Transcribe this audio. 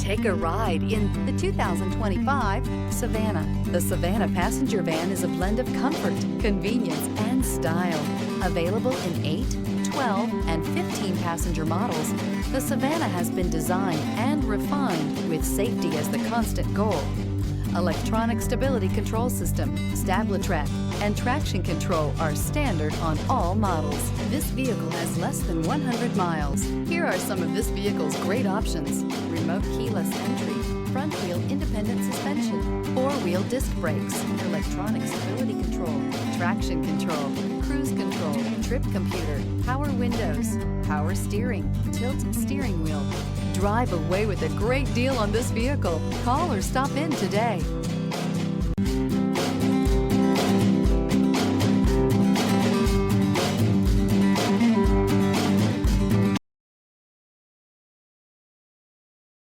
Take a ride in the 2025 Savana. The Savana passenger van is a blend of comfort, convenience, and style. Available in 8, 12, and 15 passenger models, the Savana has been designed and refined with safety as the constant goal. Electronic stability control system, StabliTrak, and traction control are standard on all models. This vehicle has less than 100 miles. Here are some of this vehicle's great options: remote keyless entry, front wheel independent suspension, 4-wheel disc brakes, electronic stability control, traction control, cruise control, trip computer, power windows, power steering, tilt steering wheel. Drive away with a great deal on this vehicle. Call or stop in today.